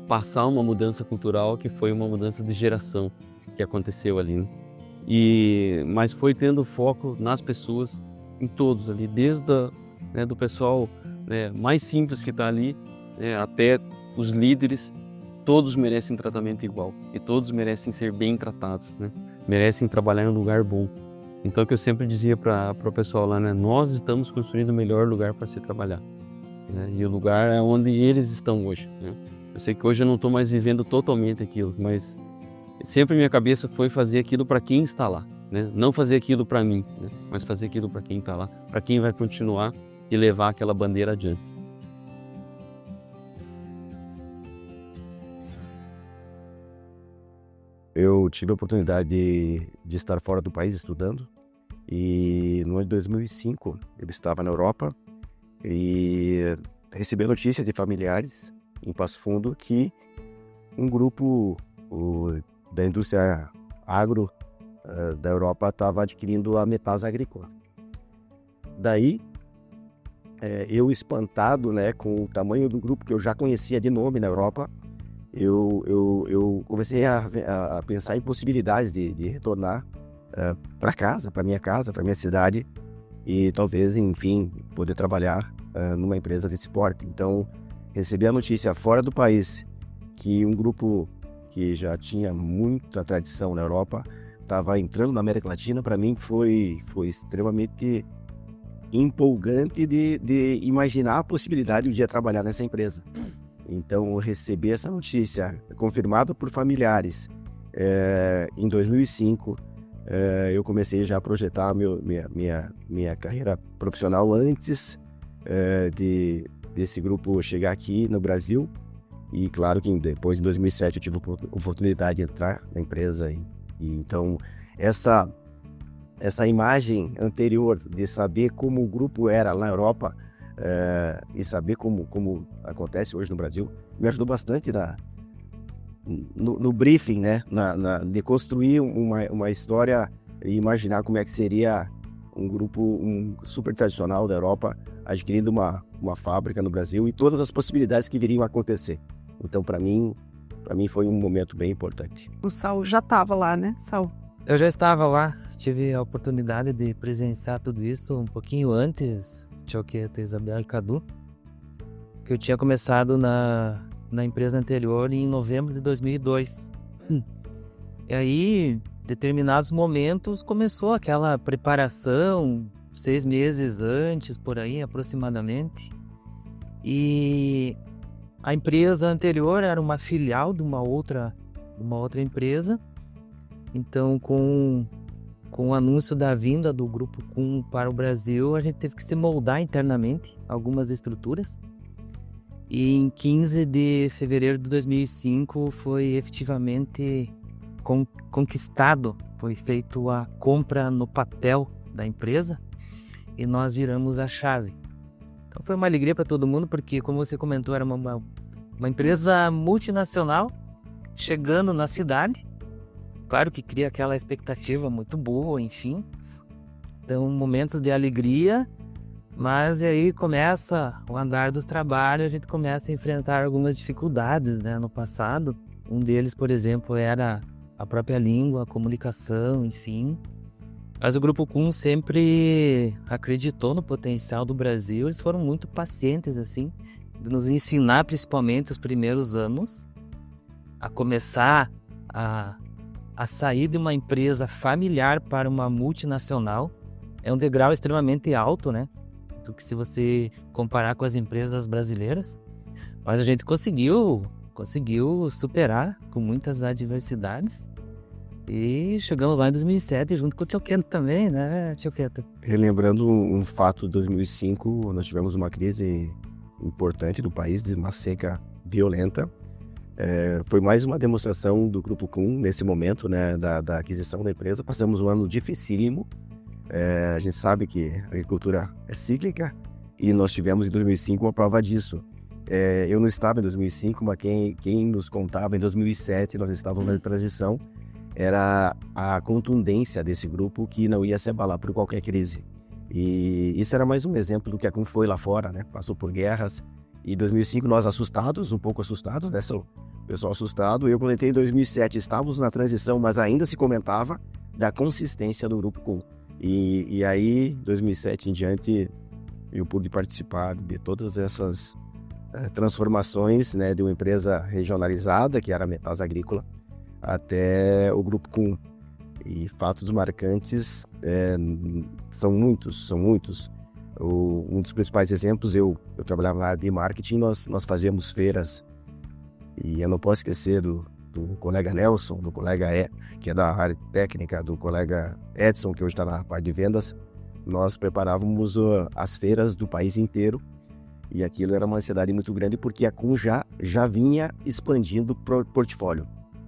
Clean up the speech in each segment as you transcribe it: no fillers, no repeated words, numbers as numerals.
passar uma mudança cultural que foi uma mudança de geração que aconteceu ali, né? Mas foi tendo foco nas pessoas, em todos ali, desde do pessoal, mais simples que está ali, até os líderes. Todos merecem tratamento igual e todos merecem ser bem tratados, né? Merecem trabalhar em um lugar bom. Então, o que eu sempre dizia para o pessoal lá, né? Nós estamos construindo o melhor lugar para se trabalhar, né? E o lugar é onde eles estão hoje, né? Eu sei que hoje eu não estou mais vivendo totalmente aquilo, mas sempre minha cabeça foi fazer aquilo para quem está lá, né? Não fazer aquilo para mim, né? Mas fazer aquilo para quem está lá, para quem vai continuar e levar aquela bandeira adiante. Eu tive a oportunidade de estar fora do país estudando e no ano de 2005 eu estava na Europa e recebi a notícia de familiares em Passo Fundo que um grupo da indústria agro da Europa estava adquirindo a Metasa Agrícola. Daí, eu espantado, né, com o tamanho do grupo que eu já conhecia de nome na Europa, eu comecei a pensar em possibilidades de retornar para casa, para minha cidade e talvez, enfim, poder trabalhar numa empresa desse porte. Então, recebi a notícia fora do país que um grupo que já tinha muita tradição na Europa estava entrando na América Latina. Para mim foi extremamente empolgante de imaginar a possibilidade de um dia trabalhar nessa empresa. Então, eu recebi essa notícia confirmada por familiares em 2005. Eu comecei já a projetar minha carreira profissional antes desse grupo chegar aqui no Brasil. E claro que depois, em 2007, eu tive a oportunidade de entrar na empresa. Então, essa imagem anterior de saber como o grupo era na Europa e saber como acontece hoje no Brasil, me ajudou bastante no briefing, né? De construir uma história e imaginar como é que seria um grupo super tradicional da Europa adquirindo uma fábrica no Brasil e todas as possibilidades que viriam a acontecer. Então, para mim foi um momento bem importante. O Saul já estava lá, né, Saul? Eu já estava lá, tive a oportunidade de presenciar tudo isso um pouquinho antes, Choqueta, Isabel e Cadu, que eu tinha começado na empresa anterior em novembro de 2002. E aí, em determinados momentos, começou aquela preparação, 6 meses antes, por aí, aproximadamente. E a empresa anterior era uma filial de uma outra empresa. Então, com o anúncio da vinda do Grupo Kuhn para o Brasil, a gente teve que se moldar internamente algumas estruturas. E em 15 de fevereiro de 2005 foi efetivamente conquistado, foi feita a compra no papel da empresa e nós viramos a chave. Então foi uma alegria para todo mundo, porque, como você comentou, era uma empresa multinacional chegando na cidade. Claro que cria aquela expectativa muito boa, enfim. Então, momentos de alegria, mas aí começa o andar dos trabalhos, a gente começa a enfrentar algumas dificuldades, né, no passado. Um deles, por exemplo, era a própria língua, a comunicação, enfim. Mas o Grupo Kuhn sempre acreditou no potencial do Brasil. Eles foram muito pacientes, assim, de nos ensinar, principalmente os primeiros anos, a começar a sair de uma empresa familiar para uma multinacional. É um degrau extremamente alto, né? Do que se você comparar com as empresas brasileiras. Mas a gente conseguiu superar com muitas adversidades. E chegamos lá em 2007 junto com o Choqueta também, né, Choqueta? Relembrando um fato de 2005, nós tivemos uma crise importante do país, de uma seca violenta. Foi mais uma demonstração do Grupo Kuhn nesse momento, né, da aquisição da empresa. Passamos um ano dificílimo. A gente sabe que a agricultura é cíclica e nós tivemos em 2005 uma prova disso. Eu não estava em 2005, mas quem nos contava em 2007, nós estávamos na transição, era a contundência desse grupo que não ia se abalar por qualquer crise. E isso era mais um exemplo do que a Kuhn foi lá fora, né? Passou por guerras Em 2005 nós um pouco assustados, né? O pessoal assustado. Eu, quando entrei em 2007, estávamos na transição, mas ainda se comentava da consistência do Grupo KUM. E aí, 2007 em diante, eu pude participar de todas essas transformações, né, de uma empresa regionalizada, que era a Metais Agrícola, até o Grupo KUM. E fatos marcantes são muitos. Um dos principais exemplos, eu trabalhava na área de marketing, nós fazíamos feiras, e eu não posso esquecer do colega Nelson, do colega que é da área técnica, do colega Edson, que hoje está na parte de vendas. Nós preparávamos as feiras do país inteiro, e aquilo era uma ansiedade muito grande, porque a KUM já vinha expandindo o portfólio,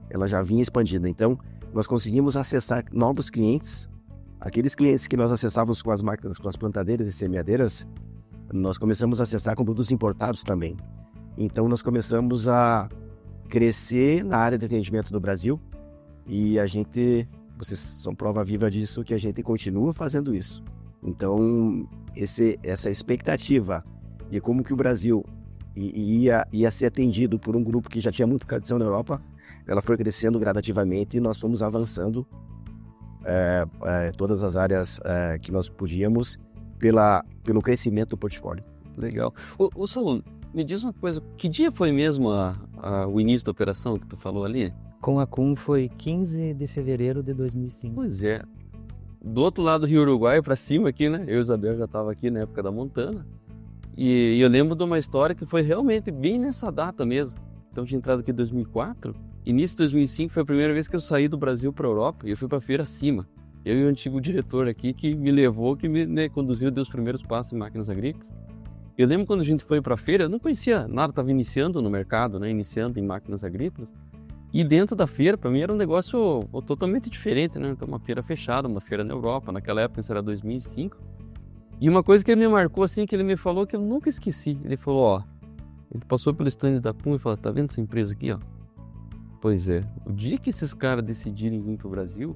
ela já vinha expandindo, então nós conseguimos acessar novos clientes. Aqueles clientes que nós acessávamos com as máquinas, com as plantadeiras e semeadeiras, nós começamos a acessar com produtos importados também. Então nós começamos a crescer na área de atendimento do Brasil, e vocês são prova viva disso, que a gente continua fazendo isso. Então essa expectativa de como que o Brasil ia ser atendido por um grupo que já tinha muita tradição na Europa, ela foi crescendo gradativamente, e nós fomos avançando todas as áreas que nós podíamos pelo crescimento do portfólio. Legal. Ô Saulo, me diz uma coisa, que dia foi mesmo o início da operação que tu falou ali? Com a KUM foi 15 de fevereiro de 2005. Pois é. Do outro lado do Rio Uruguai, para cima aqui, né? Eu e Isabel já estava aqui na época da Montana. E eu lembro de uma história que foi realmente bem nessa data mesmo. Então eu tinha entrado aqui em 2004. Início de 2005 foi a primeira vez que eu saí do Brasil para a Europa, e eu fui para a feira acima. Eu e o antigo diretor aqui que me levou, que me conduziu, deu os primeiros passos em máquinas agrícolas. Eu lembro quando a gente foi para a feira, eu não conhecia nada, estava iniciando no mercado, né? Iniciando em máquinas agrícolas. E dentro da feira, para mim, era um negócio totalmente diferente, né? Então, uma feira fechada, uma feira na Europa, naquela época isso era 2005. E uma coisa que ele me marcou, assim, que ele me falou que eu nunca esqueci. Ele falou, ele passou pelo stand da KUM e falou, tá vendo essa empresa aqui, ó? Pois é, o dia que esses caras decidirem vir pro Brasil,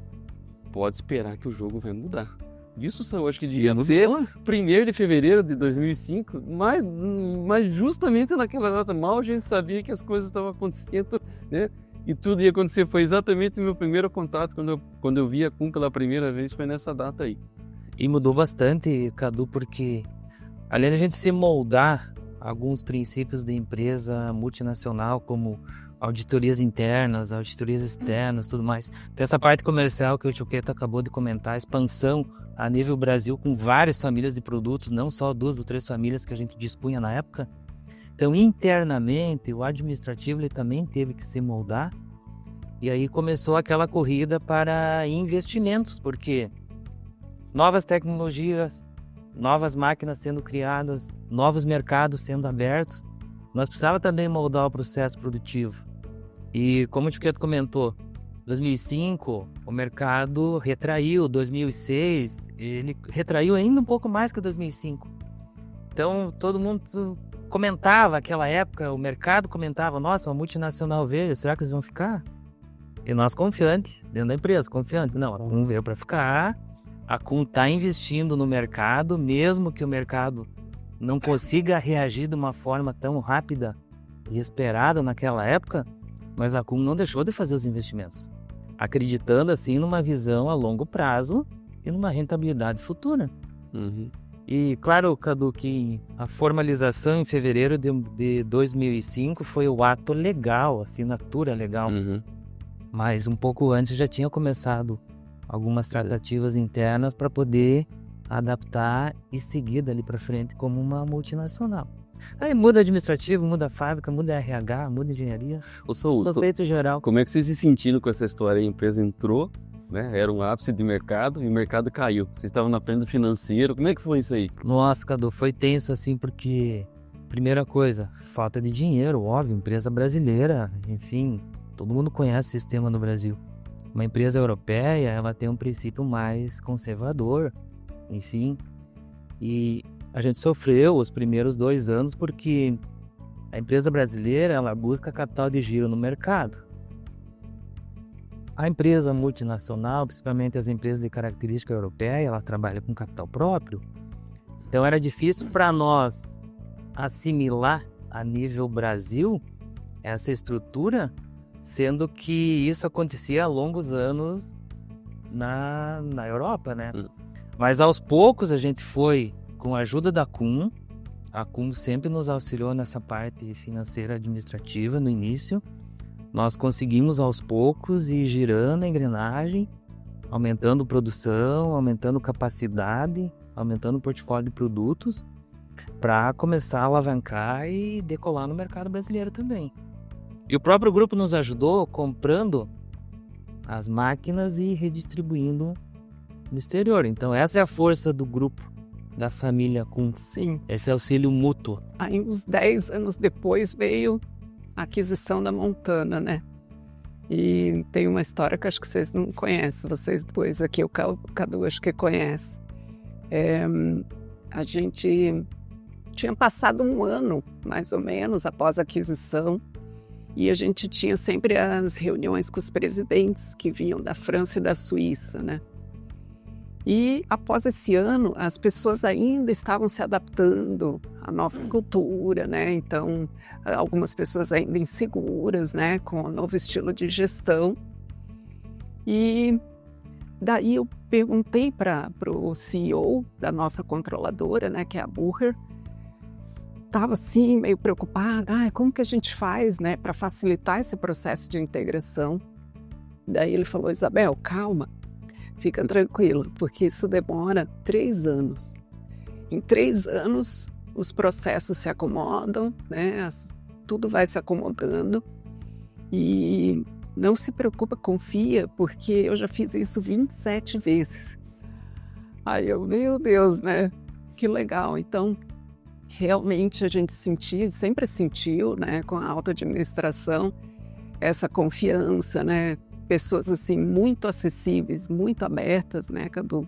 pode esperar que o jogo vai mudar. Isso são, acho que devia ser 1º de fevereiro de 2005, mas justamente naquela data mal a gente sabia que as coisas estavam acontecendo, né? E tudo ia acontecer. Foi exatamente o meu primeiro contato quando eu vi a KUM pela primeira vez, foi nessa data aí. E mudou bastante, Cadu, porque além de a gente se moldar alguns princípios de empresa multinacional, como auditorias internas, auditorias externas, tudo mais. Tem essa parte comercial que o Choqueta acabou de comentar, expansão a nível Brasil com várias famílias de produtos, não só 2 ou 3 famílias que a gente dispunha na época. Então, internamente, o administrativo ele também teve que se moldar, e aí começou aquela corrida para investimentos, porque novas tecnologias, novas máquinas sendo criadas, novos mercados sendo abertos, nós precisávamos também moldar o processo produtivo. E como o Chiqueto comentou, 2005 o mercado retraiu, 2006 ele retraiu ainda um pouco mais que 2005. Então todo mundo comentava naquela época, o mercado comentava, nossa, uma multinacional veio, será que eles vão ficar? E nós confiantes, dentro da empresa, confiantes, não, a KUM veio para ficar, a KUM está investindo no mercado, mesmo que o mercado não consiga reagir de uma forma tão rápida e esperada naquela época, mas a KUM não deixou de fazer os investimentos, acreditando assim numa visão a longo prazo e numa rentabilidade futura. Uhum. E claro, Cadu, que a formalização em fevereiro de 2005 foi o ato legal, a assinatura legal, mas um pouco antes já tinha começado algumas tratativas internas para poder adaptar e seguir dali para frente como uma multinacional. Aí muda administrativo, muda a fábrica, muda RH, muda engenharia, conceito geral. Como é que vocês se sentiram com essa história? A empresa entrou, né? Era um ápice de mercado e o mercado caiu. Vocês estavam na plena financeira, como é que foi isso aí? Nossa, Cadu, foi tenso assim porque, primeira coisa, falta de dinheiro, óbvio, empresa brasileira, enfim, todo mundo conhece o sistema no Brasil. Uma empresa europeia, ela tem um princípio mais conservador, enfim, e a gente sofreu os primeiros 2 anos porque a empresa brasileira, ela busca capital de giro no mercado. A empresa multinacional, principalmente as empresas de característica europeia, ela trabalha com capital próprio. Então era difícil para nós assimilar a nível Brasil essa estrutura, sendo que isso acontecia há longos anos na Europa, né? Mas aos poucos a gente foi, com a ajuda da Kuhn, a Kuhn sempre nos auxiliou nessa parte financeira administrativa no início. Nós conseguimos aos poucos ir girando a engrenagem, aumentando produção, aumentando capacidade, aumentando o portfólio de produtos, para começar a alavancar e decolar no mercado brasileiro também. E o próprio grupo nos ajudou comprando as máquinas e redistribuindo no exterior. Então essa é a força do grupo, da família Kuhn. Sim. Esse auxílio mútuo. Aí, uns 10 anos depois, veio a aquisição da Montana, né? E tem uma história que acho que vocês não conhecem, vocês dois aqui, o Cadu acho que conhece. A gente tinha passado um ano, mais ou menos, após a aquisição, e a gente tinha sempre as reuniões com os presidentes que vinham da França e da Suíça, né? E após esse ano, as pessoas ainda estavam se adaptando à nova cultura, né? Então, algumas pessoas ainda inseguras, né? Com o novo estilo de gestão. E daí eu perguntei para o CEO da nossa controladora, né? Que é a Bucher. Estava assim, meio preocupada. Como que a gente faz, né? Para facilitar esse processo de integração. Daí ele falou, Isabel, calma. Fica tranquila, porque isso demora 3 anos. Em 3 anos, os processos se acomodam, né? Tudo vai se acomodando. E não se preocupa, confia, porque eu já fiz isso 27 vezes. Aí eu, meu Deus, né? Que legal. Então, realmente a gente sempre sentiu, né? Com a alta administração, essa confiança, né? Pessoas assim muito acessíveis, muito abertas, né, Cadu?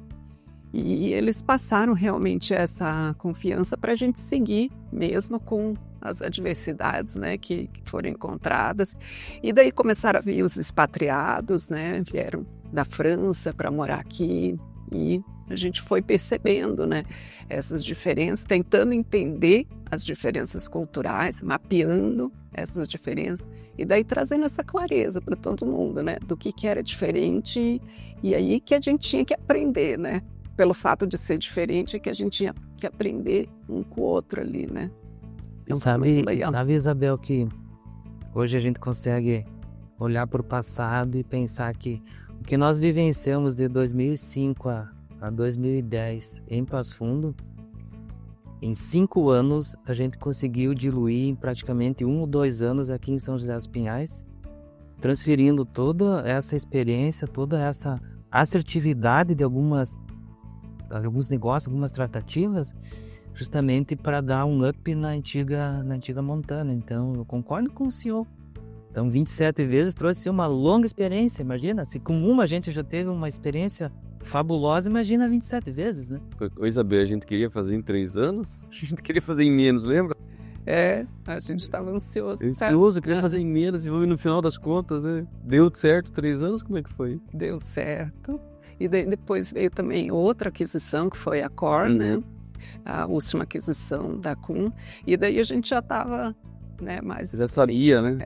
E eles passaram realmente essa confiança para a gente seguir, mesmo com as adversidades, né, que foram encontradas. E daí começaram a vir os expatriados, né, vieram da França para morar aqui e a gente foi percebendo, né, essas diferenças, tentando entender as diferenças culturais, mapeando essas diferenças e daí trazendo essa clareza para todo mundo, né, do que era diferente e aí que a gente tinha que aprender, né, pelo fato de ser diferente que a gente tinha que aprender um com o outro ali, né. Sabe, Isabel, que hoje a gente consegue olhar para o passado e pensar que o que nós vivenciamos de 2005 a 2010 em Passo Fundo, em 5 anos a gente conseguiu diluir em praticamente 1 ou 2 anos aqui em São José dos Pinhais, transferindo toda essa experiência, toda essa assertividade de alguns negócios, algumas tratativas, justamente para dar um up na antiga Montana. Então eu concordo com o senhor. Então 27 vezes trouxe uma longa experiência, imagina, se com uma a gente já teve uma experiência fabulosa, imagina 27 vezes, né? Ô Isabel, a gente queria fazer em 3 anos, a gente queria fazer em menos, lembra? A gente estava ansioso. Queria fazer em menos e no final das contas, né? Deu certo 3 anos, como é que foi? Deu certo. E daí, depois veio também outra aquisição, que foi a Core, né? A última aquisição da Kuhn. E daí a gente já estava, né, mais... Já sabia, né?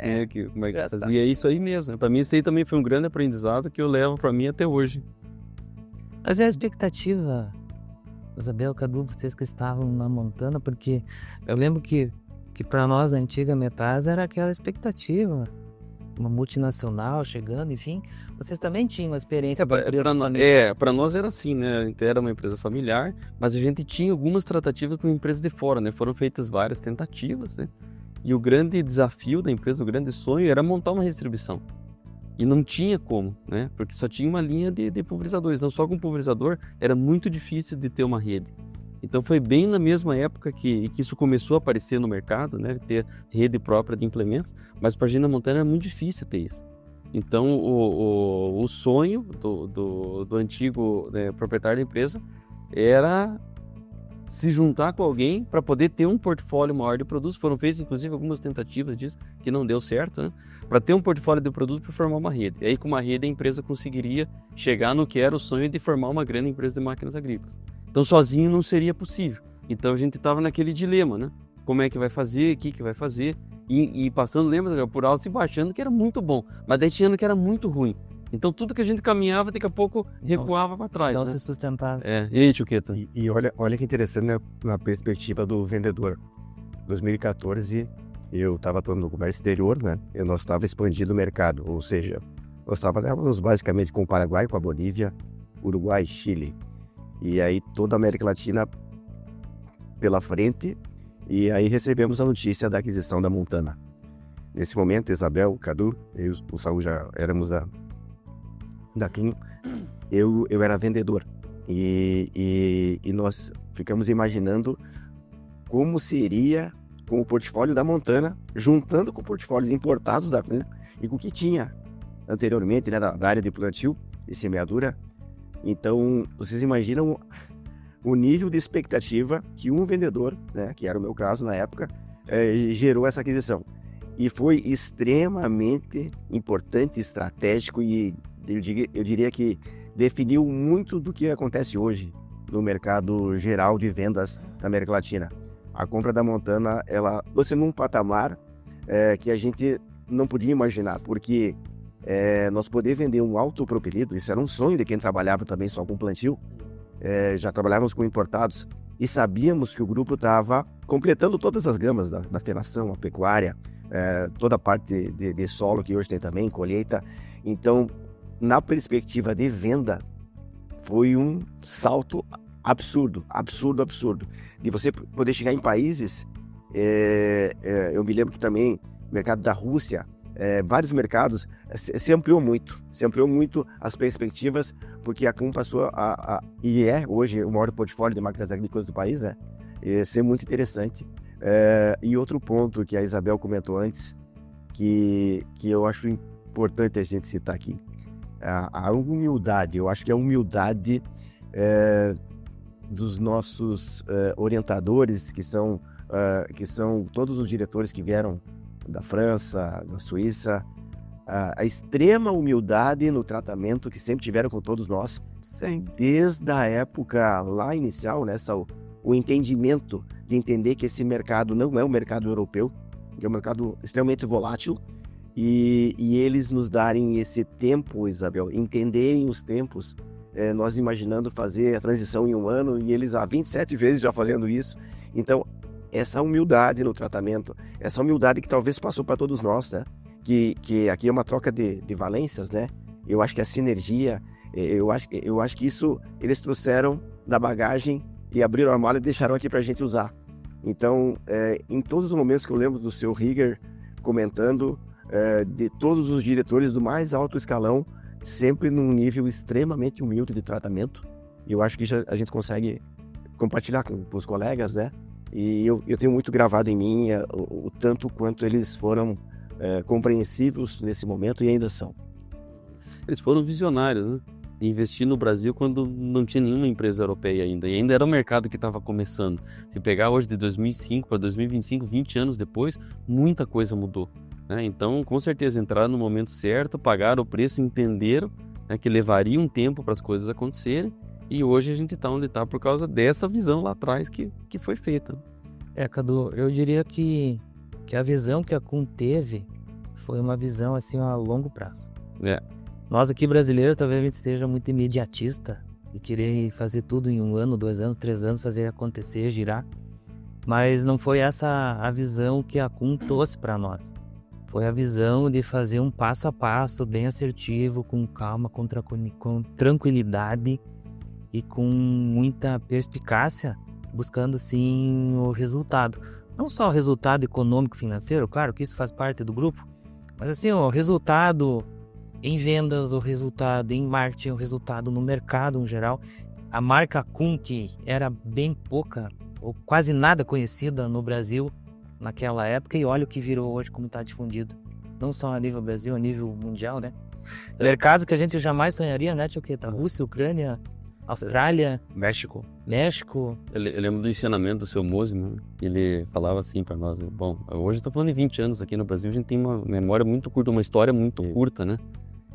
Como é que fazia. E é isso aí mesmo. Né? Para mim, isso aí também foi um grande aprendizado que eu levo para mim até hoje. Mas é a expectativa, Isabel, Cadu, vocês que estavam na Montana, porque eu lembro que para nós da antiga Metas era aquela expectativa, uma multinacional chegando, enfim, vocês também tinham uma experiência. Para nós era assim, né? A gente era uma empresa familiar, mas a gente tinha algumas tratativas com empresas de fora, né? Foram feitas várias tentativas, né? E o grande desafio da empresa, o grande sonho era montar uma distribuição. E não tinha como, né? Porque só tinha uma linha de pulverizadores. Então, só com pulverizador era muito difícil de ter uma rede. Então, foi bem na mesma época que isso começou a aparecer no mercado, né? Ter rede própria de implementos. Mas para a Gina Montana era muito difícil ter isso. Então, o sonho do antigo, né, proprietário da empresa era se juntar com alguém para poder ter um portfólio maior de produtos. Foram feitas, inclusive, algumas tentativas disso, que não deu certo, né? Para ter um portfólio de produtos para formar uma rede. E aí, com uma rede, a empresa conseguiria chegar no que era o sonho de formar uma grande empresa de máquinas agrícolas. Então, sozinho não seria possível. Então, a gente estava naquele dilema, né? como é que vai fazer, o que vai fazer, e passando, lembra, por altos e baixando, que era muito bom, mas daí tinha ano que era muito ruim. Então tudo que a gente caminhava, daqui a pouco recuava para trás. Não né? se sustentava. E aí, Tchuqueta? E olha que interessante, né, na perspectiva do vendedor. 2014, eu estava atuando no comércio exterior, né? E nós estávamos expandindo o mercado, ou seja, nós trabalhávamos basicamente com o Paraguai, com a Bolívia, Uruguai e Chile. E aí toda a América Latina pela frente, e aí recebemos a notícia da aquisição da Montana. Nesse momento, Isabel, o Cadu, eu e o Saúl já éramos da Clean, eu era vendedor. E nós ficamos imaginando como seria com o portfólio da Montana, juntando com o portfólio de importados da Clean e com o que tinha anteriormente, né, da área de plantio e semeadura. Então, vocês imaginam o nível de expectativa que um vendedor, né, que era o meu caso na época, gerou essa aquisição. E foi extremamente importante, estratégico e eu diria que definiu muito do que acontece hoje no mercado geral de vendas da América Latina. A compra da Montana, ela trouxe num patamar que a gente não podia imaginar, porque nós poder vender um autopropelido, isso era um sonho de quem trabalhava também só com plantio, já trabalhávamos com importados e sabíamos que o grupo estava completando todas as gamas da feração, a pecuária, toda a parte de solo que hoje tem também, colheita. Então, na perspectiva de venda, foi um salto absurdo. De você poder chegar em países, eu me lembro que também o mercado da Rússia, vários mercados, se ampliou muito as perspectivas, porque a CUM passou e hoje o maior portfólio de máquinas agrícolas do país, ser muito interessante. E outro ponto que a Isabel comentou antes, que eu acho importante a gente citar aqui, a humildade. Eu acho que a humildade dos nossos orientadores, que são todos os diretores que vieram da França, da Suíça, a extrema humildade no tratamento que sempre tiveram com todos nós, desde a época lá inicial, né, o entendimento de entender que esse mercado não é um mercado europeu, que é um mercado extremamente volátil, e eles nos darem esse tempo, Isabel, entenderem os tempos, nós imaginando fazer a transição em um ano, e eles há 27 vezes já fazendo isso. Então, essa humildade no tratamento, essa humildade que talvez passou para todos nós, né? Que aqui é uma troca de valências, né? Eu acho que a sinergia, eu acho que isso eles trouxeram da bagagem e abriram a mala e deixaram aqui para a gente usar. Então, em todos os momentos que eu lembro do seu Rieger comentando, de todos os diretores do mais alto escalão, sempre num nível extremamente humilde de tratamento. E eu acho que isso a gente consegue compartilhar com os colegas, né? E eu tenho muito gravado em mim o tanto quanto eles foram compreensivos nesse momento e ainda são. Eles foram visionários, né? Investir no Brasil quando não tinha nenhuma empresa europeia ainda. E ainda era um mercado que estava começando. Se pegar hoje de 2005 para 2025, 20 anos depois, muita coisa mudou. Né? Então, com certeza, entraram no momento certo, pagaram o preço, entenderam, né, que levaria um tempo para as coisas acontecerem. E hoje a gente está onde está por causa dessa visão lá atrás que foi feita. Cadu, eu diria que a visão que a CUM teve foi uma visão assim a longo prazo. Nós aqui brasileiros talvez a gente esteja muito imediatista e querer fazer tudo em 1 ano, 2 anos, 3 anos, fazer acontecer, girar. Mas não foi essa a visão que a CUM trouxe para nós. Foi a visão de fazer um passo a passo, bem assertivo, com calma, com tranquilidade e com muita perspicácia, buscando sim o resultado. Não só o resultado econômico financeiro, claro que isso faz parte do grupo, mas assim, o resultado em vendas, o resultado em marketing, o resultado no mercado em geral. A marca CUM, que era bem pouca ou quase nada conhecida no Brasil naquela época, e olha o que virou hoje, como está difundido. Não só a nível Brasil, a nível mundial, né? Mercados que a gente jamais sonharia, né, Tchuqueta? Rússia, Ucrânia, Austrália, México. Eu lembro do ensinamento do seu Mose, né? Ele falava assim para nós, bom, hoje eu tô falando de 20 anos aqui no Brasil, a gente tem uma memória muito curta, uma história muito curta, né?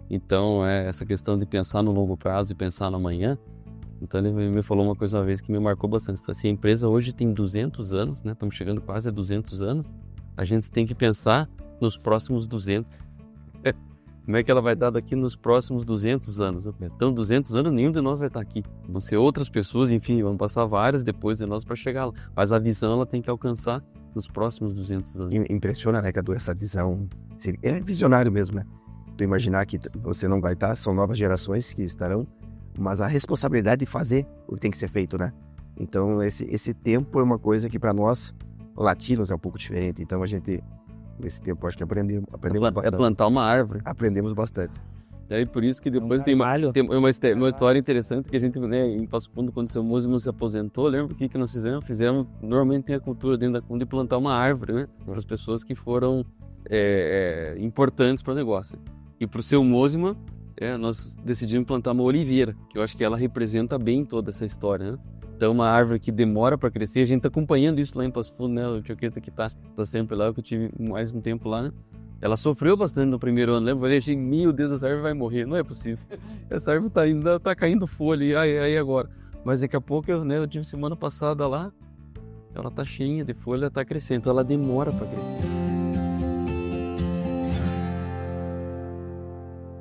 Então, essa questão de pensar no longo prazo e pensar no amanhã, Então ele me falou uma coisa uma vez que me marcou bastante. Assim, a empresa hoje tem 200 anos, né? Estamos chegando quase a 200 anos. A gente tem que pensar nos próximos 200. Como é que ela vai estar daqui nos próximos 200 anos? Então, 200 anos, nenhum de nós vai estar aqui. Vão ser outras pessoas, enfim, vão passar várias depois de nós para chegar lá. Mas a visão ela tem que alcançar nos próximos 200 anos. Impressiona, né, Cadu, essa visão. É visionário mesmo, né? Tu imaginar que você não vai estar, são novas gerações que estarão, mas a responsabilidade de fazer o que tem que ser feito, né? Então, esse tempo é uma coisa que para nós, latinos, é um pouco diferente. Então, a gente, nesse tempo, acho que aprendemos É plantar uma árvore. Aprendemos bastante. E aí, por isso que depois tem uma história interessante que a gente, né, em Passo Fundo, quando o seu músico se aposentou, lembra o que nós fizemos? Normalmente tem a cultura dentro da comunidade de plantar uma árvore, né? Para as pessoas que foram importantes para o negócio. E para o seu Mosima, nós decidimos plantar uma oliveira, que eu acho que ela representa bem toda essa história, né? Então, uma árvore que demora para crescer, a gente está acompanhando isso lá em Passo Fundo, né? O Tioqueta que tá sempre lá, que eu tive mais um tempo lá, né? Ela sofreu bastante no primeiro ano, lembra? Eu achei, meu Deus, essa árvore vai morrer, não é possível. Essa árvore tá caindo folha, aí agora. Mas daqui a pouco, eu tive semana passada lá, ela tá cheinha de folha, tá crescendo, então ela demora para crescer.